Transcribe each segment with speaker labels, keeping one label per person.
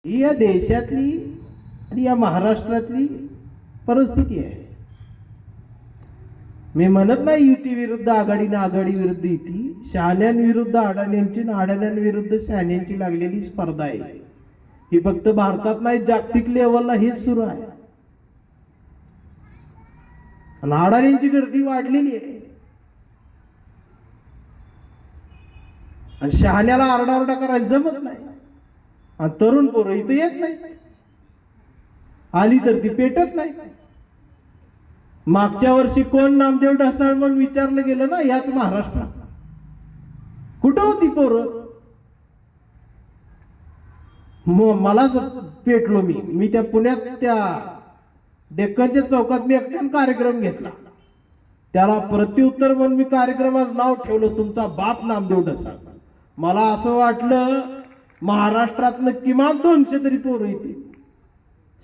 Speaker 1: ही या देशातली आणि या महाराष्ट्रातली परिस्थिती आहे. मी म्हणत नाही युती विरुद्ध आघाडी ना आघाडी विरुद्ध युती, शहाण्यांविरुद्ध अडाण्यांची ना अडाण्यांविरुद्ध शहाण्यांची लागलेली स्पर्धा आहे. ही फक्त भारतात नाही, जागतिक लेवलला हेच सुरू आहे. आणि अडाण्यांची गर्दी वाढलेली आहे आणि शहाण्याला आरडाओरडा करायला जमत नाही. आणि तरुण पोरं इथं येत नाही, आली तर ती पेटत नाही. मागच्या वर्षी कोण नामदेव ढसाळ म्हणून विचारलं गेलं ना, याच महाराष्ट्रात कुठं होती पोरं? मलाच पेटलो. मी त्या पुण्यात त्या डेक्कनच्या चौकात मी एकट्यानं कार्यक्रम घेतला. त्याला प्रत्युत्तर म्हणून मी कार्यक्रमाचं नाव ठेवलं, तुमचा बाप नामदेव ढसाळ. मला असं वाटलं महाराष्ट्रातनं किमान 200 तरी पोरं येते.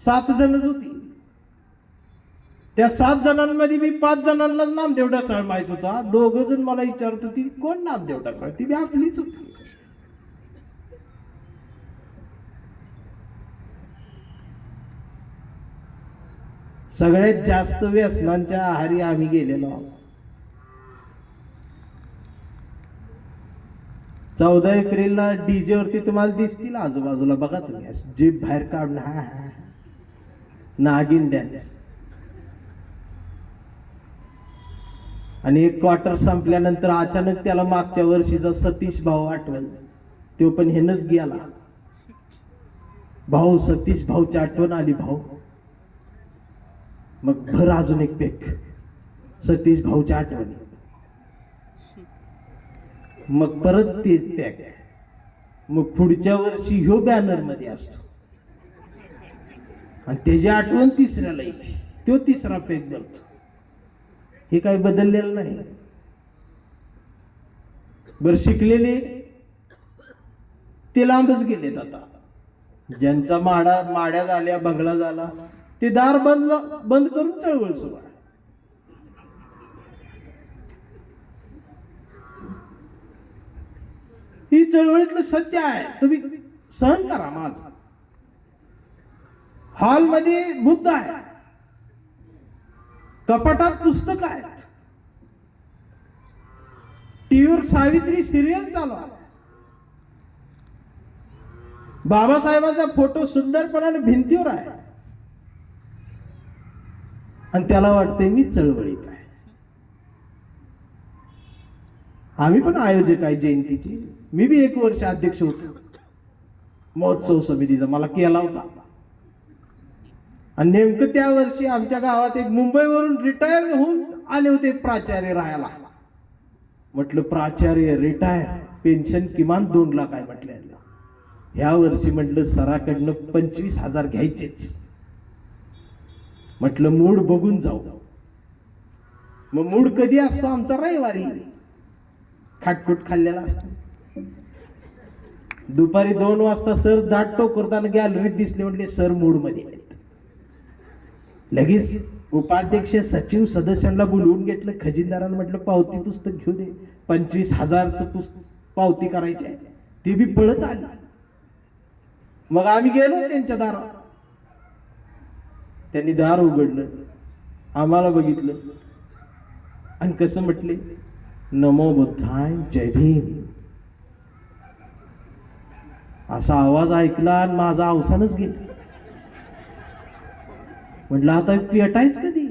Speaker 1: 7 जणच होती. त्या 7 जणांमध्ये मी 5 जणांनाच नामदेव ढसाळ माहित होता. 2 जण मला विचारत होती कोण नामदेव ढसाळ, ती बी आपलीच होती. सगळ्यात जास्त व्यसनांच्या आहारी आम्ही गेलेलो आहोत. 14 एप्रिलला डीजे वरती तुम्हाला दिसतील आजूबाजूला, बघा तुम्ही, जीभ बाहेर काढून हा हा नागिन डॅन्स. आणि एक क्वार्टर संपल्यानंतर अचानक त्याला मागच्या वर्षीचा सतीश भाऊ आठवण, तो पण हेनच गेला. भाऊ सतीश भाऊची आठवण आली. भाऊ मग भर अजून एक पेक सतीश भाऊच्या आठवणी. मग परत तेच पॅक. मग पुढच्या वर्षी ह्यो बॅनर मध्ये असतो आणि त्याची आठवण तिसऱ्याला येते, तो तिसरा पॅक भरतो. हे काही बदललेलं नाही. बर शिकलेले ते लांबच गेलेत. आता ज्यांचा माड्या झाल्या, बंगला झाला, ते दार बंद करून चळवळ सुरू आहे. ही चळवळीतलं सत्य आहे, तुम्ही सहन करा. माझ हॉलमध्ये बुद्ध आहे, कपाटात पुस्तक आहेत, टीव्हीवर सावित्री सिरियल चालू आहे, बाबासाहेबांचा फोटो सुंदरपणाने भिंतीवर आहे आणि त्याला वाटतंय मी चळवळीत आहे. आम्ही पण आयोजक आहे जयंतीची. मी बी 1 वर्ष अध्यक्ष होतो महोत्सव समितीचा, मला केला होता. आणि नेमकं त्या वर्षी आमच्या गावात एक मुंबईवरून रिटायर होऊन आले होते प्राचार्य राहायला. म्हटलं प्राचार्य रिटायर, पेन्शन किमान 2 लाख आहे म्हटलं. ह्या वर्षी म्हटलं सराकडनं 25,000 घ्यायचेच. म्हटलं मूड बघून जाऊ. मग मूड कधी असतो आमचा? रविवारी. खाटखुट खाल्लेला असतो. दुपारी 2 वाजता सर दाट टोकरताना गॅलरीत दिसले. म्हटले सर मूड मध्ये आहेत. लगेच उपाध्यक्ष सचिव सदस्यांना बोलवून घेतलं. खजिनदारांना म्हटलं पावती पुस्तक घेऊ दे, 25,000चं पावती करायची आहे. ती बी पळत आली. मग आम्ही गेलो त्यांच्या दारात. त्यांनी दार उघडलं, आम्हाला बघितलं आणि कसं म्हटले, नमो बुद्धाय, जय भीम. असा आवाज ऐकला आणि माझा अवसानच गेला. म्हटलं आता पेटायच कधी?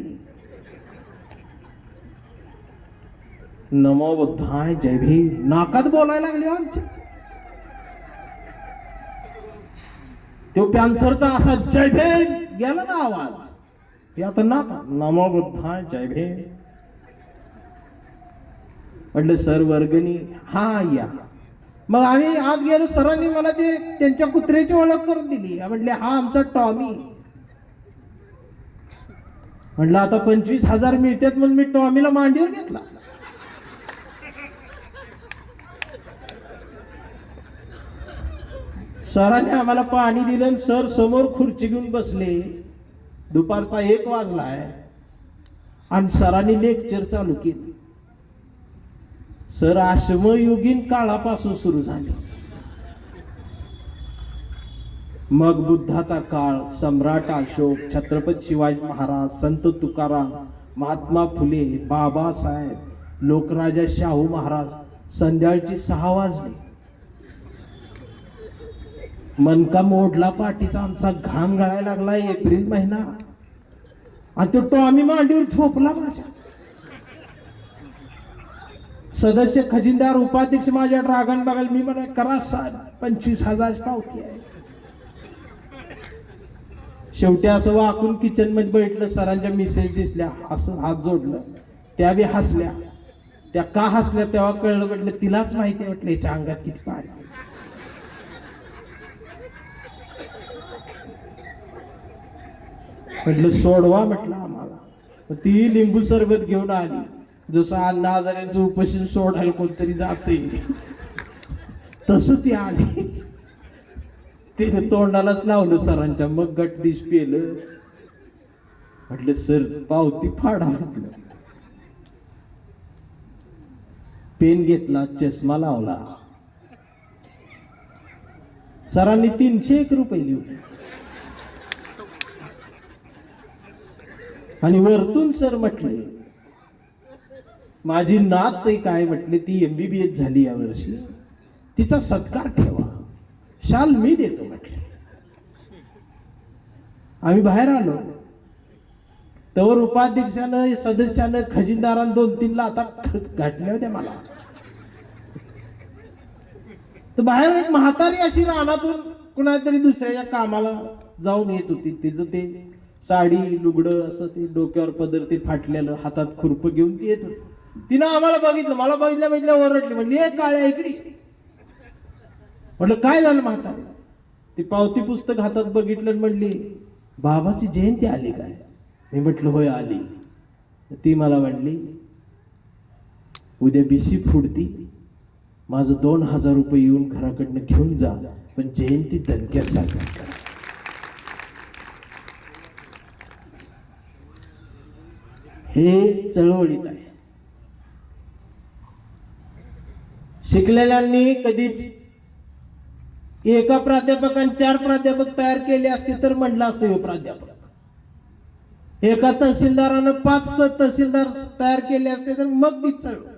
Speaker 1: नमो बुद्धाय, जय भीम नाकात बोलायला लागले आमच्या. तो पॅन्थरचा असा जय भीम गेला ना आवाज, हे आता नाका नमो बुद्धाय, जय भीम. म्हटलं सर वर्गणी, हा या. मग आम्ही आत गेलो. सरांनी मला ते त्यांच्या कुत्र्याची ओळख करून दिली. म्हटले हा आमचा टॉमी. म्हटलं आता 25,000 मिळतात म्हणून मी टॉमीला मांडीवर घेतला. सरांनी आम्हाला पाणी दिलं. सर समोर खुर्ची घेऊन बसले. दुपारचा 1 वाजलाय आणि सरांनी लेक्चर चालू केलं. सर आश्रमयुगीन काळापासून सुरू झाले. मग बुद्धाचा काळ, सम्राट अशोक, छत्रपती शिवाजी महाराज, संत तुकाराम, महात्मा फुले, बाबासाहेब, लोकराजा शाहू महाराज. संध्याकाळची 6 वाजली. मनका मोडला पाठीचा, आमचा घाम गळायला लागला. एप्रिल महिना आणि तो टॉमी मांडीवर झोपला माझ्या. सदस्य, खजिनदार, उपाध्यक्ष माझ्या रागान बघायला. मी म्हणा करा साहेब, 25,000 पावती आहे. शेवटी असं वाकून किचन मध्ये बैठलं. सरांच्या मिसेस दिसल्या, असं हात जोडलं. त्या बी हसल्या. त्या का हसल्या तेव्हा कळलं. म्हटलं तिलाच माहिती आहे. म्हटलं याच्या अंगात किती पाणी. म्हटलं सोडवा म्हटलं आम्हाला. ती लिंबू सरबत घेऊन आली. जसं अण्णा हजारेंचं उपोषण सोडायला कोणतरी जाते तसं ती आली. तिने तोंडालाच लावलं सरांच्या. मग गटदिश पेलं. म्हटलं सर पावती फाडा. म्हटलं पेन घेतला, चष्मा लावला. सरांनी 301 रुपये लिहिले आणि वरतून सर म्हटले माझी नात काय म्हटले ती MBBS झाली यावर्षी, तिचा सत्कार ठेवा, शाल मी देतो म्हटले. आम्ही बाहेर आलो. तवर उपाध्यक्षानं, सदस्यानं, खजिनदारानं 2-3 लाथा घातल्या होत्या मला. तर बाहेर एक म्हातारी अशी रानातून कुणातरी दुसऱ्याच्या कामाला जाऊन येत होती. तिचं ते साडी लुगडं असं ते डोक्यावर पदर ते फाटलेलं, हातात खुरपं घेऊन ती येत होती. तिनं आम्हाला बघितलं. मला बघितल्या ओरडली. म्हणली एक काळ्या इकडे. म्हटलं काय झालं म्हातारी. ती पावती पुस्तक हातात बघितलं. म्हणली बाबाची जयंती आली काय. मी म्हटलं होय आली. ती मला म्हणली उद्या BC फुडती, माझं 2,000 रुपये येऊन घराकडनं घेऊन जा, पण जयंती दणक्यात साजरी करा. हे चळवळीत आहे. शिकलेल्यांनी कधीच एका प्राध्यापकाने 4 प्राध्यापक तयार केले असते तर म्हणलं असतं हे प्राध्यापक. एका तहसीलदारानं 5 तहसीलदार तयार केले असते तर मग ती चळवळ.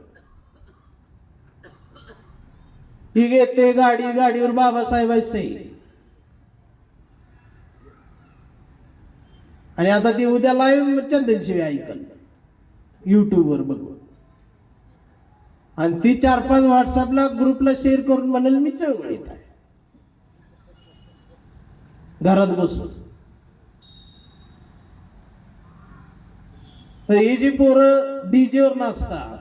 Speaker 1: ही घेते गाडी, गाडीवर बाबासाहेबांची सही. आणि आता ती उद्या लाईव्ह चंदनशिवी ऐकल YouTube वर बघून. आणि ती 4-5 व्हॉट्सअपला ग्रुपला शेअर करून म्हणाल मी चळवळीत आहे घरात बसून. ही जी पोरं DJ वर नाचतात,